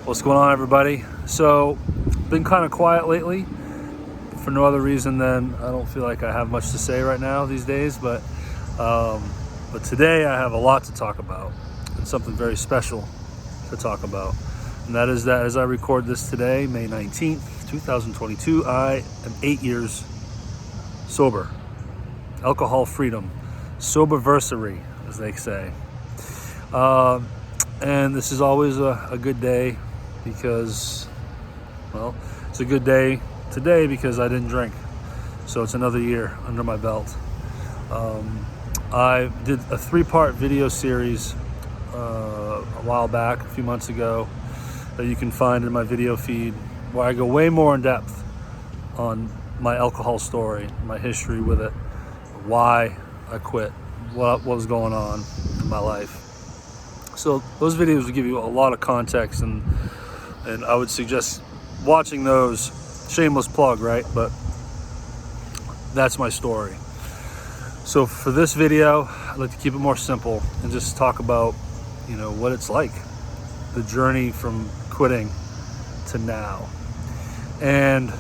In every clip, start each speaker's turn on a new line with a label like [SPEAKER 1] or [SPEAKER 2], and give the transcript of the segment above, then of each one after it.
[SPEAKER 1] What's going on, everybody? So, been kind of quiet lately for no other reason than I don't feel like I have much to say right now these days, but today I have a lot to talk about and something very special to talk about. And that is that as I record this today, May 19th, 2022, I am 8 years sober. Alcohol freedom. Soberversary, as they say. And this is always a good day because, well, it's a good day today because I didn't drink. So it's another year under my belt. I did a 3-part video series a while back, a few months ago, that you can find in my video feed, where I go way more in depth on my alcohol story, my history with it, why I quit, what was going on in my life. So those videos will give you a lot of context, and I would suggest watching those. Shameless plug, right? But that's my story. So for this video, I'd like to keep it more simple and just talk about, what it's like, the journey from quitting to now. And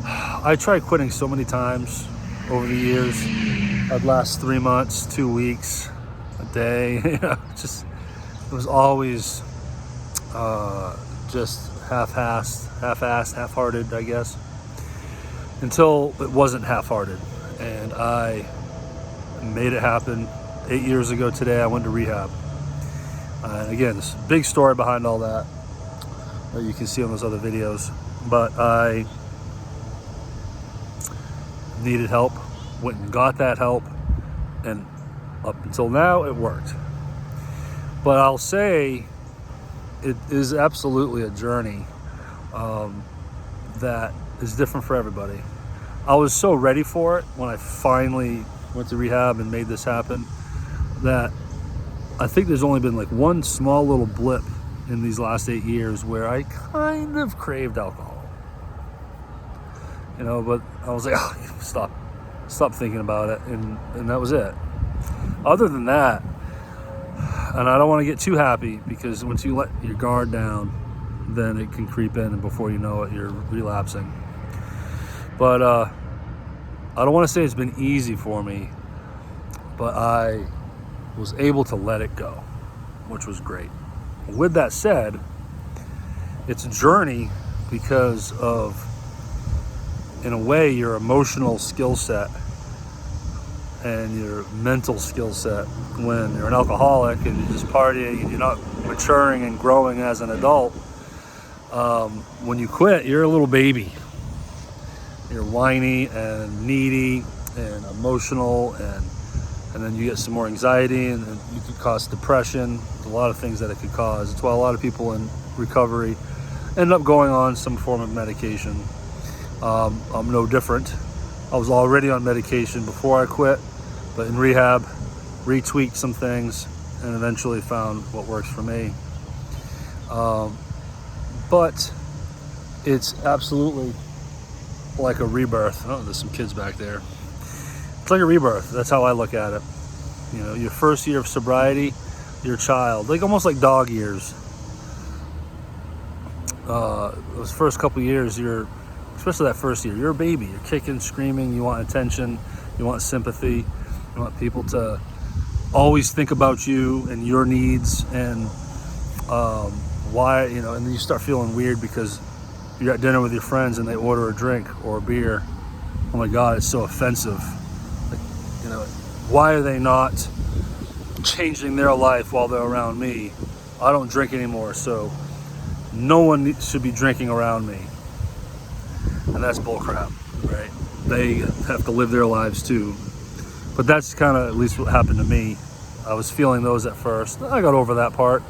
[SPEAKER 1] I tried quitting so many times over the years. I'd last 3 months, 2 weeks, a day, it was always just half-assed, half-hearted, I guess, until it wasn't half-hearted, and I made it happen. 8 years ago today, I went to rehab. And again, there's a big story behind all that you can see on those other videos, but I needed help, went and got that help, and up until now, it worked. But I'll say it is absolutely a journey that is different for everybody. I was so ready for it when I finally went to rehab and made this happen that I think there's only been like one small little blip in these last 8 years where I kind of craved alcohol. But I was like, stop thinking about it, and that was it. Other than that, and I don't want to get too happy, because once you let your guard down, then it can creep in, and before you know it, you're relapsing. But I don't want to say it's been easy for me, but I was able to let it go, which was great. With that said, it's a journey because of, in a way, your emotional skill set and your mental skill set when you're an alcoholic and you're just partying and you're not maturing and growing as an adult. When you quit, you're a little baby. You're whiny and needy and emotional, and then you get some more anxiety, and you could cause depression. There's a lot of things that it could cause. It's why a lot of people in recovery end up going on some form of medication. I'm no different. I was already on medication before I quit, but in rehab, retweaked some things and eventually found what works for me. But it's absolutely like a rebirth. Oh, there's some kids back there. It's like a rebirth. That's how I look at it. Your first year of sobriety, you're a child, almost like dog years. Those first couple years, especially that first year, you're a baby. You're kicking, screaming. You want attention. You want sympathy. You want people to always think about you and your needs, and why, and then you start feeling weird because you're at dinner with your friends and they order a drink or a beer. Oh my God, it's so offensive. Why are they not changing their life while they're around me? I don't drink anymore, so no one should be drinking around me. And that's bullcrap, right? They have to live their lives too. But that's kind of at least what happened to me. I was feeling those at first. I got over that part.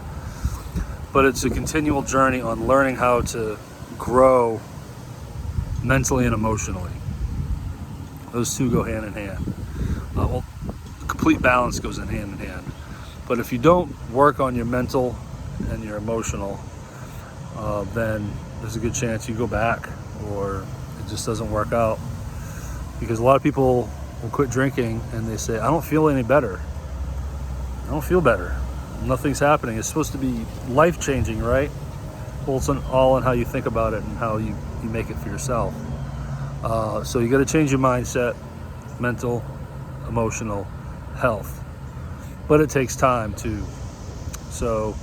[SPEAKER 1] But it's a continual journey on learning how to grow mentally and emotionally. Those two go hand in hand. Complete balance goes hand in hand. But if you don't work on your mental and your emotional, then there's a good chance you go back, or it just doesn't work out. Because a lot of people will quit drinking and they say, I don't feel any better. I don't feel better. Nothing's happening. It's supposed to be life-changing, right? Well, it's all in how you think about it and how you make it for yourself. So you got to change your mindset, mental, emotional, health. But it takes time too. So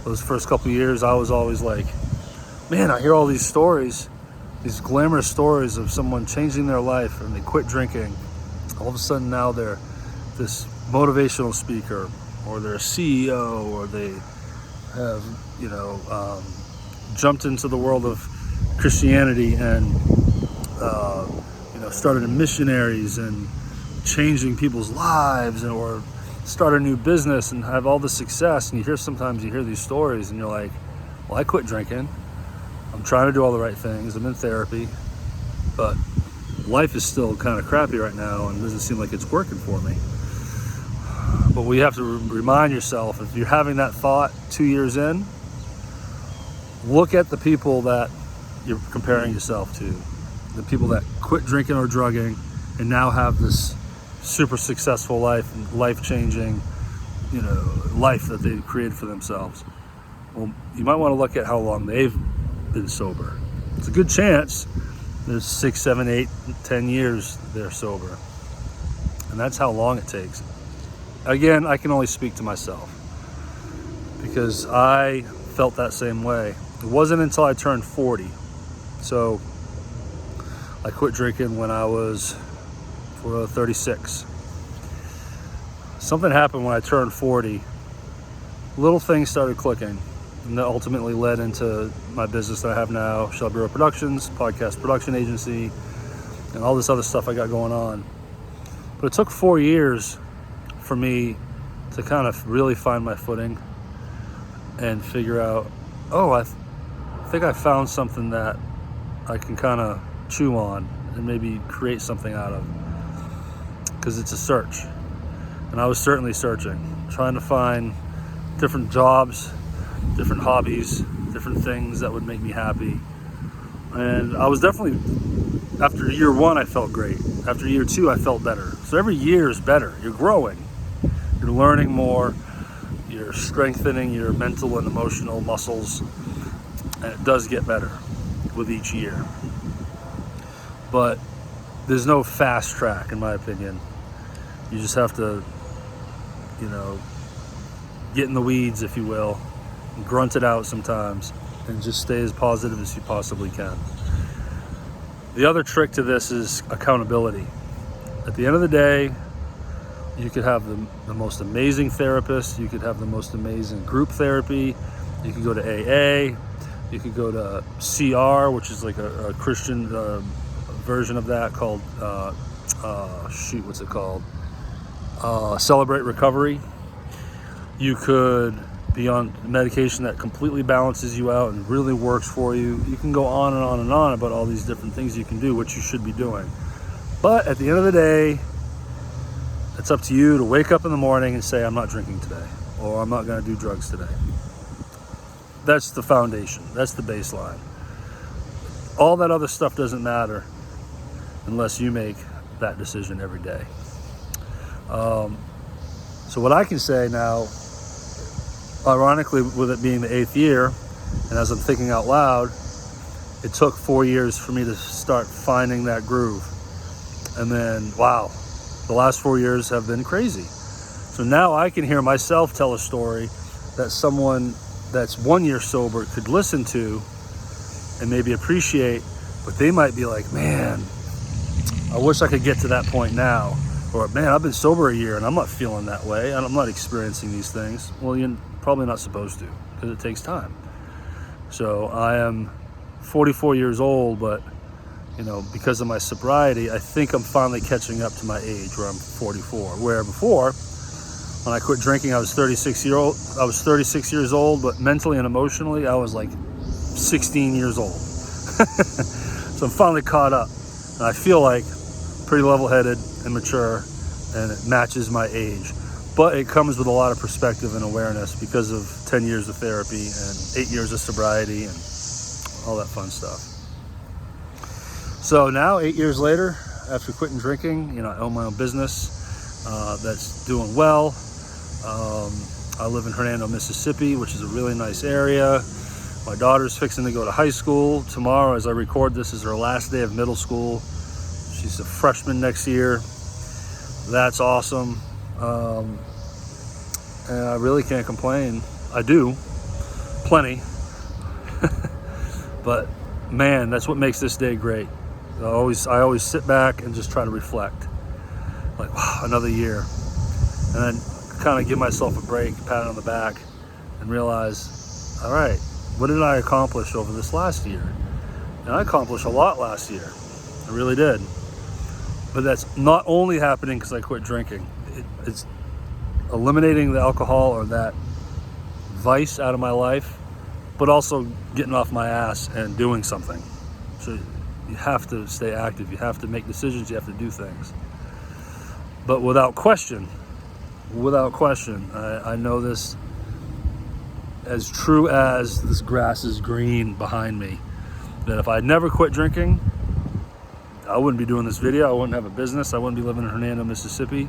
[SPEAKER 1] those first couple of years, I was always like, man, I hear all these stories, these glamorous stories of someone changing their life and they quit drinking. All of a sudden now they're this motivational speaker, or they're a CEO, or they have, jumped into the world of Christianity and, started missionaries and changing people's lives, or start a new business and have all the success. And sometimes you hear these stories and you're like, well, I quit drinking. I'm trying to do all the right things. I'm in therapy, but life is still kind of crappy right now and doesn't seem like it's working for me. But we have to remind yourself, if you're having that thought 2 years in, look at the people that you're comparing yourself to. The people that quit drinking or drugging and now have this super successful life and life-changing, life that they've created for themselves. Well, you might want to look at how long they've been sober. It's a good chance there's 6, 7, 8, 10 years they're sober. And that's how long it takes. Again, I can only speak to myself because I felt that same way. It wasn't until I turned 40. So I quit drinking when I was 36. Something happened when I turned 40. Little things started clicking, and that ultimately led into my business that I have now, Shell Bureau Productions, podcast production agency, and all this other stuff I got going on. But it took 4 years for me to kind of really find my footing and figure out, I think I found something that I can kind of chew on and maybe create something out of, because it's a search. And I was certainly searching, trying to find different jobs, different hobbies, different things that would make me happy. And I was definitely, after year 1, I felt great. After year 2, I felt better. So every year is better. You're growing. You're learning more. You're strengthening your mental and emotional muscles. And it does get better with each year. But there's no fast track, in my opinion. You just have to, get in the weeds, if you will, and grunt it out sometimes, and just stay as positive as you possibly can. The other trick to this is accountability. At the end of the day, you could have the most amazing therapist, you could have the most amazing group therapy, you could go to AA, you could go to CR, which is like a Christian version of that called, what's it called? Celebrate Recovery. You could be on medication that completely balances you out and really works for you. You can go on and on and on about all these different things you can do, which you should be doing. But at the end of the day, it's up to you to wake up in the morning and say, I'm not drinking today, or I'm not going to do drugs today. That's the foundation. That's the baseline. All that other stuff doesn't matter unless you make that decision every day. So what I can say now, ironically, with it being the 8th year, and as I'm thinking out loud, it took 4 years for me to start finding that groove. And then, wow, the last 4 years have been crazy. So now I can hear myself tell a story that someone that's 1 year sober could listen to and maybe appreciate, but they might be like, man, I wish I could get to that point now. Or, man, I've been sober a year and I'm not feeling that way and I'm not experiencing these things. Well, you're probably not supposed to, because it takes time. So I am 44 years old, but because of my sobriety, I think I'm finally catching up to my age, where I'm 44. Where before, when I quit drinking, I was 36 years old, but mentally and emotionally, I was like 16 years old. So I'm finally caught up, and I feel like pretty level-headed and mature, and it matches my age. But it comes with a lot of perspective and awareness because of 10 years of therapy and 8 years of sobriety and all that fun stuff. So now, 8 years later, after quitting drinking, I own my own business that's doing well. I live in Hernando, Mississippi, which is a really nice area. My daughter's fixing to go to high school. Tomorrow, as I record this, is her last day of middle school. She's a freshman next year. That's awesome. And I really can't complain. I do, plenty. But man, that's what makes this day great. I always sit back and just try to reflect. Like, wow, another year. And then kind of give myself a break, pat on the back, and realize, all right, what did I accomplish over this last year? And I accomplished a lot last year. I really did. But that's not only happening because I quit drinking. It's eliminating the alcohol or that vice out of my life, but also getting off my ass and doing something. So you have to stay active. You have to make decisions. You have to do things. But without question, I know this as true as this grass is green behind me, that if I'd never quit drinking, I wouldn't be doing this video. I wouldn't have a business. I wouldn't be living in Hernando, Mississippi.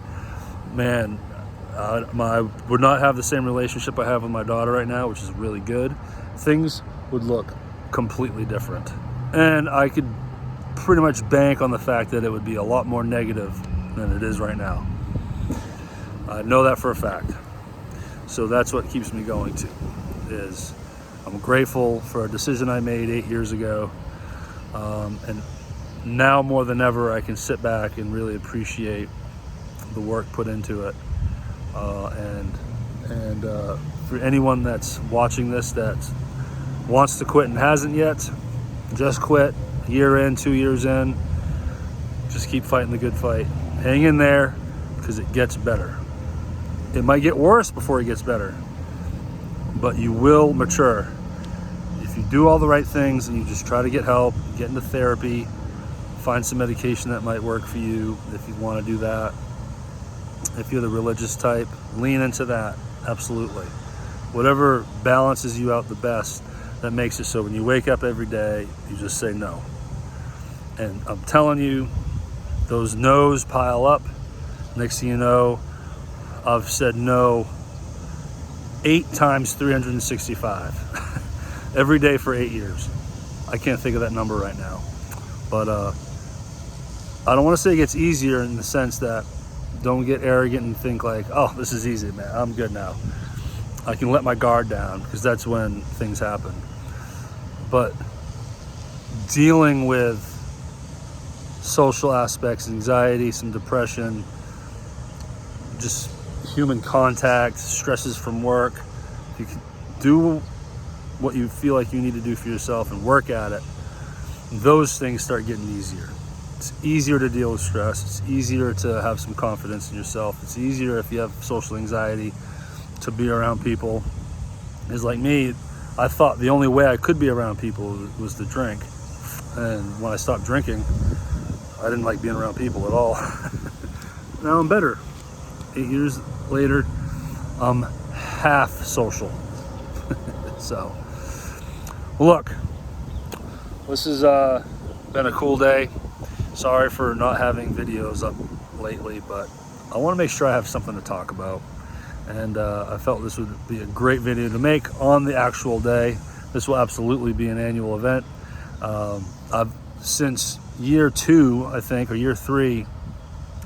[SPEAKER 1] Man, I would not have the same relationship I have with my daughter right now, which is really good. Things would look completely different. And I could pretty much bank on the fact that it would be a lot more negative than it is right now. I know that for a fact. So that's what keeps me going too, is I'm grateful for a decision I made 8 years ago. And now more than ever, I can sit back and really appreciate the work put into it. And for anyone that's watching this that wants to quit and hasn't yet, just quit. A year in, 2 years in, just keep fighting the good fight. Hang in there, because it gets better. It might get worse before it gets better, but you will mature. If you do all the right things and you just try to get help, get into therapy, find some medication that might work for you if you want to do that. If you're the religious type, lean into that, absolutely. Whatever balances you out the best, that makes it so when you wake up every day, you just say no. And I'm telling you, those no's pile up. Next thing you know, I've said no 8 times 365 every day for 8 years. I can't think of that number right now. But I don't want to say it gets easier in the sense that don't get arrogant and think like, oh, this is easy, man. I'm good now. I can let my guard down, because that's when things happen. But dealing with social aspects, anxiety, some depression, just human contact, stresses from work, if you can do what you feel like you need to do for yourself and work at it, those things start getting easier. It's easier to deal with stress. It's easier to have some confidence in yourself. It's easier if you have social anxiety to be around people. It's like me, I thought the only way I could be around people was to drink. And when I stopped drinking, I didn't like being around people at all. Now I'm better. 8 years later, I'm half social. So, well, look, this has been a cool day. Sorry for not having videos up lately, but I want to make sure I have something to talk about. And I felt this would be a great video to make on the actual day. This will absolutely be an annual event. I've since year 2, I think, or year 3,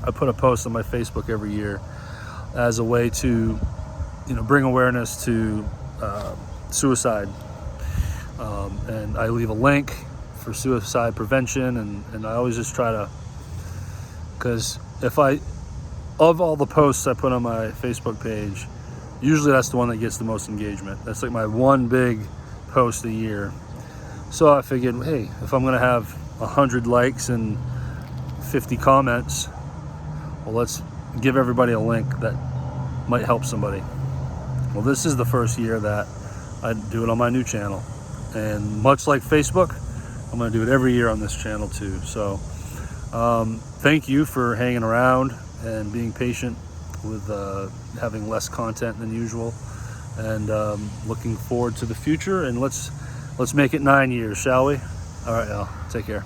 [SPEAKER 1] I put a post on my Facebook every year as a way to, bring awareness to suicide. And I leave a link for suicide prevention, and I always just try to, because of all the posts I put on my Facebook page, usually that's the one that gets the most engagement. That's like my one big post a year. So I figured, hey, if I'm gonna have 100 likes and 50 comments, well, let's give everybody a link that might help somebody. Well, this is the first year that I do it on my new channel, and much like Facebook, I'm going to do it every year on this channel too. So thank you for hanging around and being patient with having less content than usual, and looking forward to the future. And let's make it 9 years, shall we? All right, y'all, take care.